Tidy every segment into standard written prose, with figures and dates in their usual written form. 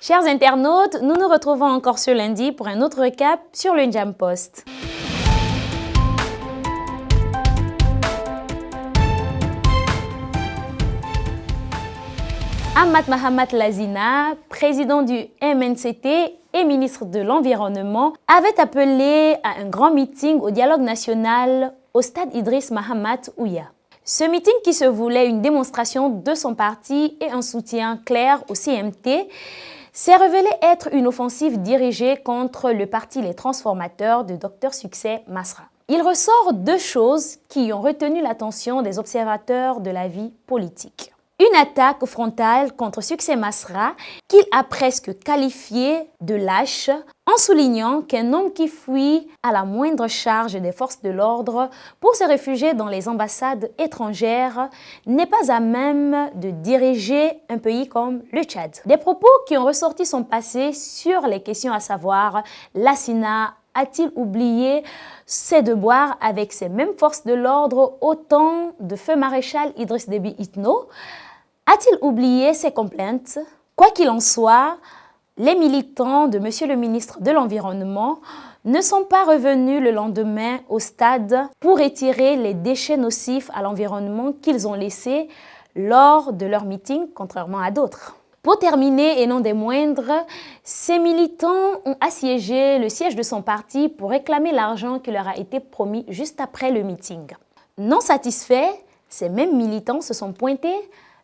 Chers internautes, nous nous retrouvons encore ce lundi pour un autre recap sur le N'Djam Post. Ahmad Mahamat Lazina, président du MNCT et ministre de l'Environnement, avait appelé à un grand meeting au dialogue national au stade Idriss Mahamat Ouya. Ce meeting, qui se voulait une démonstration de son parti et un soutien clair au CMT, s'est révélé être une offensive dirigée contre le parti Les Transformateurs de Dr Succès Masra. Il ressort deux choses qui ont retenu l'attention des observateurs de la vie politique. Une attaque frontale contre Succès Masra qu'il a presque qualifié de lâche en soulignant qu'un homme qui fuit à la moindre charge des forces de l'ordre pour se réfugier dans les ambassades étrangères n'est pas à même de diriger un pays comme le Tchad. Des propos qui ont ressorti son passé sur les questions à savoir Lassina a-t-il oublié ses devoirs avec ces mêmes forces de l'ordre au temps de feu maréchal Idriss Déby Itno? A-t-il oublié ses complaintes? Quoi qu'il en soit, les militants de Monsieur le ministre de l'Environnement ne sont pas revenus le lendemain au stade pour retirer les déchets nocifs à l'environnement qu'ils ont laissés lors de leur meeting, contrairement à d'autres. Pour terminer, et non des moindres, ces militants ont assiégé le siège de son parti pour réclamer l'argent qui leur a été promis juste après le meeting. Non satisfaits, ces mêmes militants se sont pointés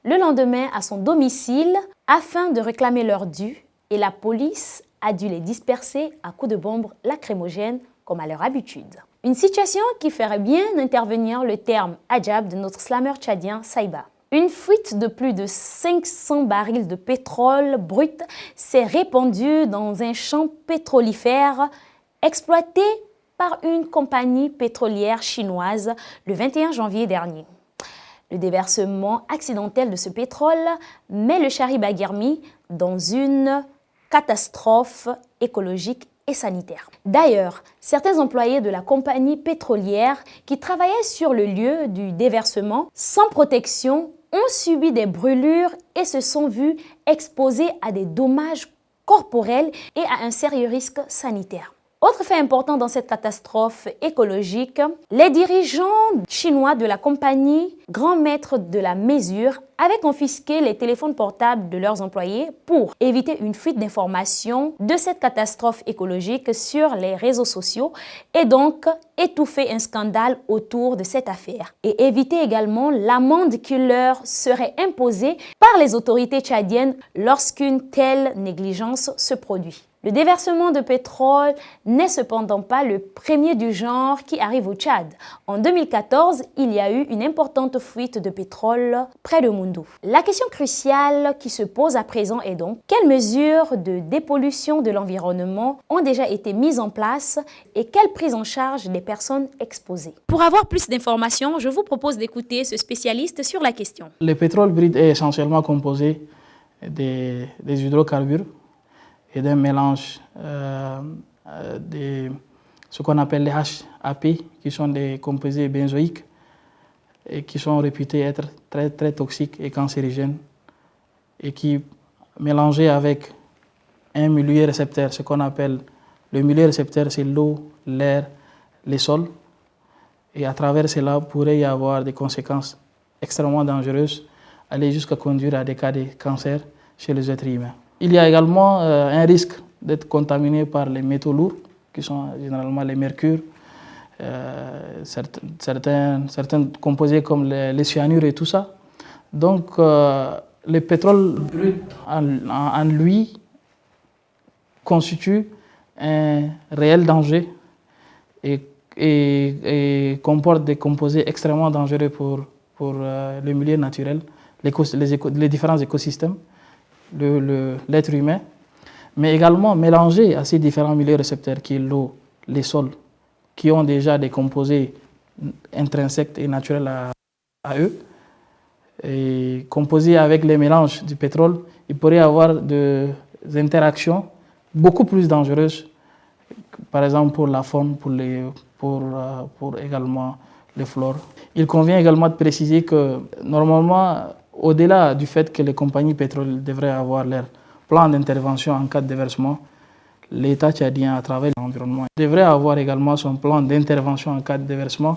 le lendemain à son domicile afin de réclamer leur dû et la police a dû les disperser à coups de bombes lacrymogènes comme à leur habitude. Une situation qui ferait bien intervenir le terme Adjab de notre slammer tchadien Saïba. Une fuite de plus de 500 barils de pétrole brut s'est répandue dans un champ pétrolifère exploité par une compagnie pétrolière chinoise le 21 janvier dernier. Le déversement accidentel de ce pétrole met le Chari-Bagirmi dans une catastrophe écologique et sanitaire. D'ailleurs, certains employés de la compagnie pétrolière qui travaillaient sur le lieu du déversement sans protection ont subi des brûlures et se sont vus exposés à des dommages corporels et à un sérieux risque sanitaire. Autre fait important dans cette catastrophe écologique, les dirigeants chinois de la compagnie Grand Maître de la Mesure avaient confisqué les téléphones portables de leurs employés pour éviter une fuite d'informations de cette catastrophe écologique sur les réseaux sociaux et donc étouffer un scandale autour de cette affaire et éviter également l'amende qui leur serait imposée par les autorités tchadiennes lorsqu'une telle négligence se produit. Le déversement de pétrole n'est cependant pas le premier du genre qui arrive au Tchad. En 2014, il y a eu une importante fuite de pétrole près de Moundou. La question cruciale qui se pose à présent est donc quelles mesures de dépollution de l'environnement ont déjà été mises en place et quelle prise en charge des personnes exposées. Pour avoir plus d'informations, je vous propose d'écouter ce spécialiste sur la question. Le pétrole brut est essentiellement composé des hydrocarbures et d'un mélange de ce qu'on appelle les HAP, qui sont des composés benzoïques et qui sont réputés être très, très toxiques et cancérigènes et qui, mélangés avec un milieu récepteur, ce qu'on appelle le milieu récepteur, c'est l'eau, l'air, les sols, et à travers cela, pourrait y avoir des conséquences extrêmement dangereuses, aller jusqu'à conduire à des cas de cancer chez les êtres humains. Il y a également un risque d'être contaminé par les métaux lourds, qui sont généralement les mercures, certains composés comme les cyanures et tout ça. Donc, le pétrole brut en lui constitue un réel danger et comporte des composés extrêmement dangereux pour le milieu naturel, les différents écosystèmes, l'être humain, mais également mélangé à ces différents milieux récepteurs qui est l'eau, les sols, qui ont déjà des composés intrinsèques et naturels à eux. Et composés avec les mélanges du pétrole, il pourrait y avoir des interactions beaucoup plus dangereuses, par exemple pour la faune, pour également les flores. Il convient également de préciser que normalement, au-delà du fait que les compagnies pétrolières devraient avoir leur plan d'intervention en cas de déversement, l'État tchadien, à travers l'environnement, devrait avoir également son plan d'intervention en cas de déversement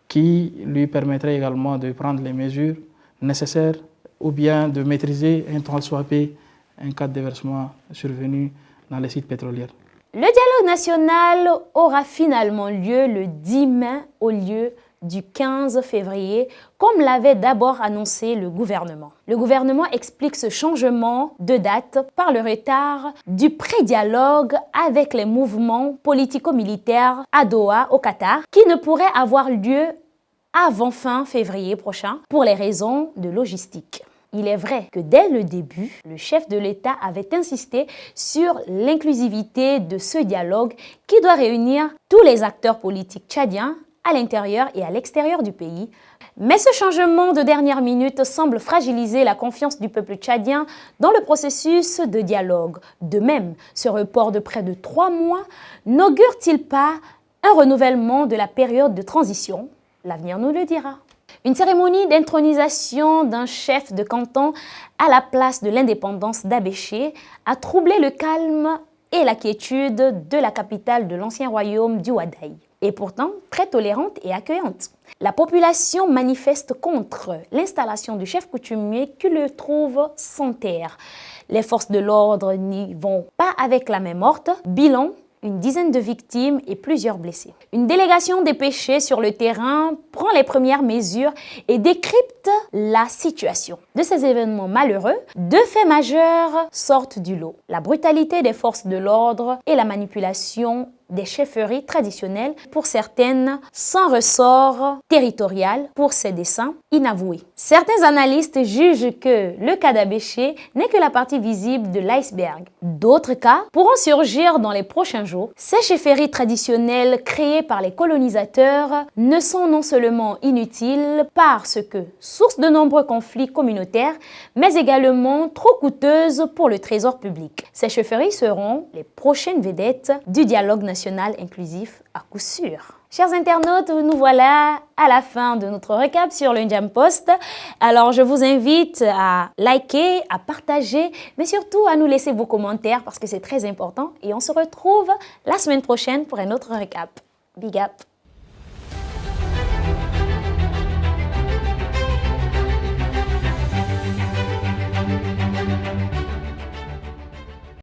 qui lui permettrait également de prendre les mesures nécessaires ou bien de maîtriser un tant soit peu un cas de déversement survenu dans les sites pétroliers. Le dialogue national aura finalement lieu le 10 mai au lieu du 15 février, comme l'avait d'abord annoncé le gouvernement. Le gouvernement explique ce changement de date par le retard du pré-dialogue avec les mouvements politico-militaires à Doha, au Qatar, qui ne pourrait avoir lieu avant fin février prochain pour les raisons de logistique. Il est vrai que dès le début, le chef de l'État avait insisté sur l'inclusivité de ce dialogue qui doit réunir tous les acteurs politiques tchadiens à l'intérieur et à l'extérieur du pays. Mais ce changement de dernière minute semble fragiliser la confiance du peuple tchadien dans le processus de dialogue. De même, ce report de près de 3 mois n'augure-t-il pas un renouvellement de la période de transition? L'avenir nous le dira. Une cérémonie d'intronisation d'un chef de canton à la place de l'indépendance d'Abéché a troublé le calme et la quiétude de la capitale de l'ancien royaume du Wadaï, et pourtant très tolérante et accueillante. La population manifeste contre l'installation du chef coutumier qui le trouve sans terre. Les forces de l'ordre n'y vont pas avec la main morte. Bilan: une dizaine de victimes et plusieurs blessés. Une délégation dépêchée sur le terrain prend les premières mesures et décrypte la situation. De ces événements malheureux, 2 faits majeurs sortent du lot: la brutalité des forces de l'ordre et la manipulation des chefferies traditionnelles, pour certaines sans ressort territorial pour ses desseins inavoués. Certains analystes jugent que le cas d'Abéché n'est que la partie visible de l'iceberg. D'autres cas pourront surgir dans les prochains jours. Ces chefferies traditionnelles créées par les colonisateurs ne sont non seulement inutiles parce que source de nombreux conflits communautaires, mais également trop coûteuses pour le trésor public. Ces chefferies seront les prochaines vedettes du dialogue national inclusif à coup sûr. Chers internautes, nous voilà à la fin de notre récap sur le N'Djam Post. Alors, je vous invite à liker, à partager, mais surtout à nous laisser vos commentaires parce que c'est très important. Et on se retrouve la semaine prochaine pour un autre récap. Big up!